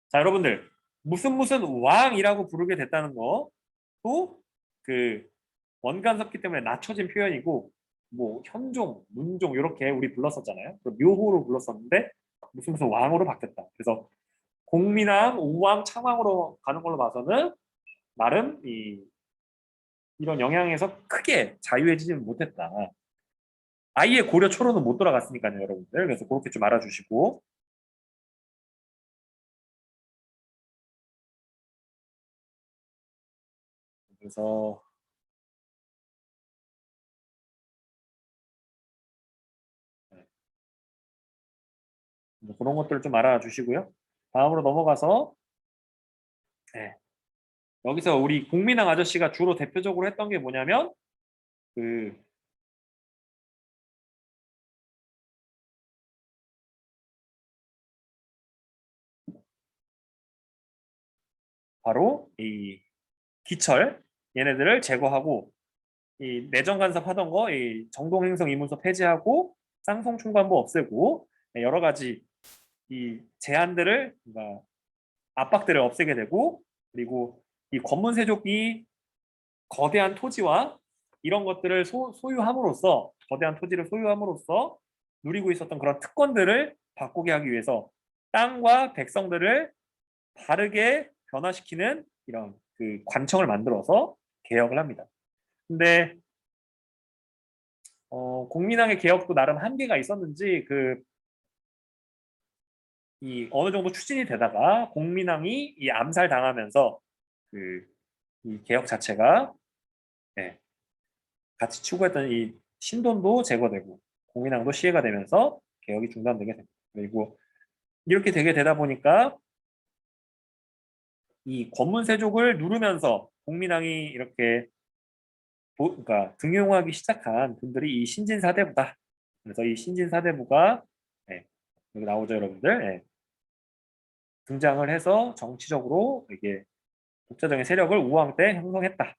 자, 여러분들 무슨 왕이라고 부르게 됐다는 것도 그 원간섭기 때문에 낮춰진 표현이고 뭐 현종, 문종 이렇게 우리 불렀었잖아요. 묘호로 불렀었는데 무슨 왕으로 바뀌었다. 그래서 공민왕, 우왕, 창왕으로 가는 걸로 봐서는 나름 이런 영향에서 크게 자유해지지는 못했다. 아예 고려 초로는 못 돌아갔으니까요, 여러분들. 그래서 그렇게 좀 알아주시고. 그래서 그런 것들을 좀 알아주시고요. 다음으로 넘어가서 네, 여기서 우리 공민왕 아저씨가 주로 대표적으로 했던 게 뭐냐면 그 바로 이 기철 얘네들을 제거하고 이 내정 간섭하던 거 이 정동행성 이문서 폐지하고 쌍송 충관부 없애고 여러 가지 이 제한들을 그러니까 압박들을 없애게 되고 그리고 이 권문세족이 거대한 토지와 이런 것들을 소유함으로써 거대한 토지를 소유함으로써 누리고 있었던 그런 특권들을 바꾸게 하기 위해서 땅과 백성들을 바르게 변화시키는 이런 그 관청을 만들어서 개혁을 합니다. 근데 공민왕의 개혁도 나름 한계가 있었는지 이 어느 정도 추진이 되다가 공민왕이 이 암살 당하면서 이 개혁 자체가 네, 같이 추구했던 이 신돈도 제거되고 공민왕도 시해가 되면서 개혁이 중단되게 됩니다. 그리고 이렇게 되게 되다 보니까 이 권문세족을 누르면서 공민왕이 이렇게 그러니까 등용하기 시작한 분들이 이 신진사대부다. 그래서 이 신진사대부가 네, 여기 나오죠, 여러분들. 네, 등장을 해서 정치적으로 이게 독자적인 세력을 우왕 때 형성했다.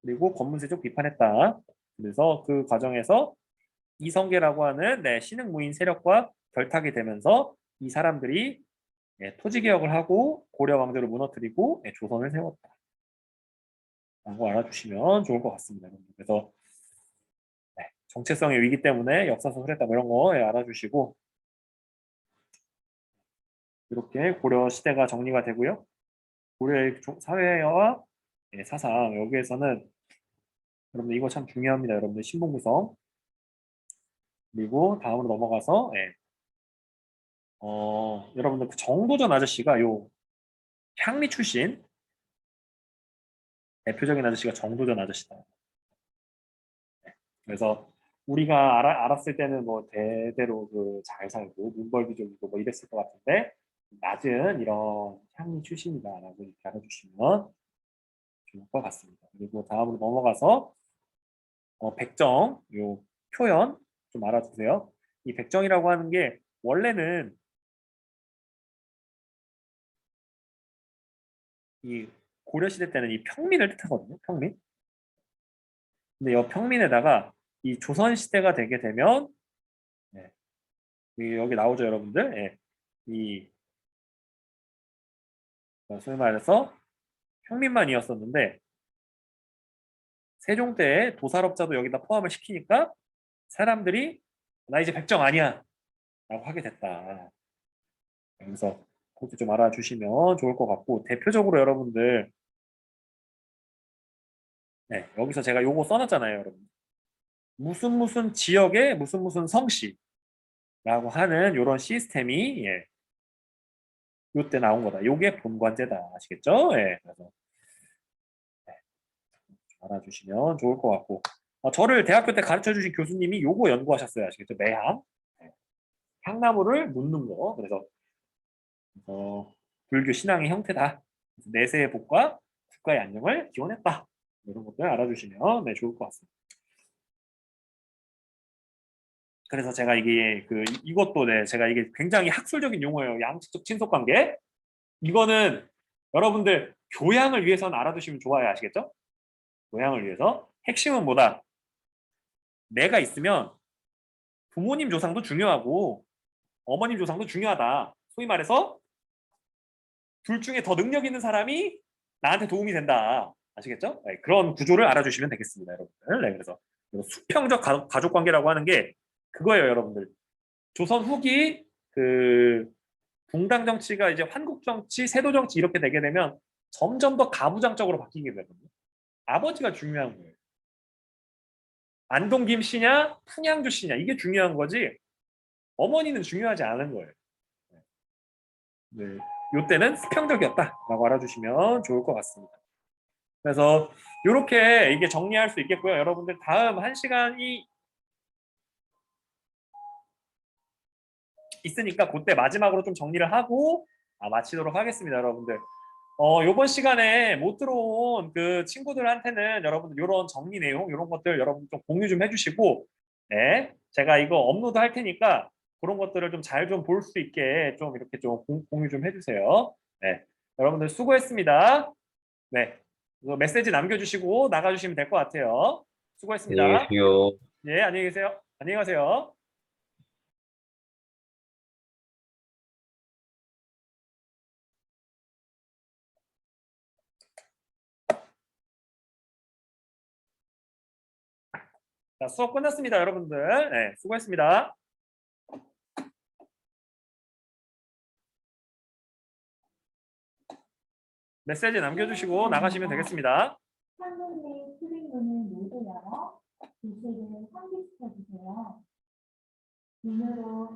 그리고 권문세족 비판했다. 그래서 그 과정에서 이성계라고 하는 신흥무인 세력과 결탁이 되면서 이 사람들이 토지 개혁을 하고 고려 왕조를 무너뜨리고 조선을 세웠다. 라고 알아주시면 좋을 것 같습니다. 그래서 정체성의 위기 때문에 역사서 흐렸다 뭐 이런 거 알아주시고 이렇게 고려 시대가 정리가 되고요. 고려의 사회와 사상 여기에서는 여러분들 이거 참 중요합니다. 여러분들 신분 구성 그리고 다음으로 넘어가서 여러분들 그 정도전 아저씨가 요 향리 출신 대표적인 아저씨가 정도전 아저씨다. 그래서 우리가 알았을 때는 뭐 대대로 그 잘 살고 문벌귀족이고 뭐 이랬을 것 같은데 낮은 이런 향리 출신이다라고 이렇게 알아주시면 좋을 것 같습니다. 그리고 다음으로 넘어가서 백정 요 표현 좀 알아주세요. 이 백정이라고 하는 게 원래는 이 고려시대 때는 이 평민을 뜻하거든요. 평민. 근데 이 평민에다가 이 조선시대가 되게 되면 네, 여기 나오죠, 여러분들. 이 소위 말해서 평민만이었었는데 세종대에 도살업자도 여기다 포함을 시키니까 사람들이 나 이제 백정 아니야 라고 하게 됐다. 그래서 그것도 좀 알아주시면 좋을 것 같고, 대표적으로 여러분들, 네, 여기서 제가 요거 써놨잖아요, 여러분. 무슨 지역의 무슨 성씨라고 하는 요런 시스템이, 예, 요때 나온 거다. 요게 본관제다. 아시겠죠? 예, 그래서 네, 알아주시면 좋을 것 같고, 저를 대학교 때 가르쳐 주신 교수님이 요거 연구하셨어요. 아시겠죠? 매향. 네, 향나무를 묻는 거. 그래서 불교 신앙의 형태다. 내세의 복과 국가의 안녕을 기원했다. 이런 것들 알아주시면 네, 좋을 것 같습니다. 그래서 제가 이게 이것도 네, 제가 이게 굉장히 학술적인 용어예요. 양측적 친속관계. 이거는 여러분들 교양을 위해서는 알아두시면 좋아요. 아시겠죠? 교양을 위해서. 핵심은 뭐다? 내가 있으면 부모님 조상도 중요하고 어머님 조상도 중요하다. 소위 말해서 둘 중에 더 능력 있는 사람이 나한테 도움이 된다. 아시겠죠? 네, 그런 구조를 알아주시면 되겠습니다, 여러분들. 네, 그래서 수평적 가족 관계라고 하는 게 그거예요, 여러분들. 조선 후기 붕당 정치가 이제 환국 정치, 세도 정치 이렇게 되게 되면 점점 더 가부장적으로 바뀌게 되거든요. 아버지가 중요한 거예요. 안동 김씨냐, 풍양주 씨냐 이게 중요한 거지. 어머니는 중요하지 않은 거예요. 네. 요때는 수평적이었다라고 알아주시면 좋을 것 같습니다. 그래서 이렇게 이게 정리할 수 있겠고요. 여러분들 다음 1시간이 있으니까 그때 마지막으로 좀 정리를 하고 마치도록 하겠습니다, 여러분들. 요번 시간에 못 들어온 그 친구들한테는 여러분들 이런 정리 내용, 이런 것들 여러분 좀 공유 좀 해주시고, 네, 제가 이거 업로드 할 테니까 그런 것들을 좀 잘 좀 볼 수 있게 좀 이렇게 좀 공유 좀 해주세요. 네, 여러분들 수고했습니다. 네, 이거 메시지 남겨주시고 나가주시면 될 것 같아요. 안녕히 수고했습니다. 계세요. 예, 안녕히 계세요. 안녕히 가세요. 자, 수업 끝났습니다, 여러분들. 네, 수고했습니다. 메시지 남겨주시고 나가시면 되겠습니다. 한국의 출입문을 모두 열어 교실을 환기시켜주세요. 눈으로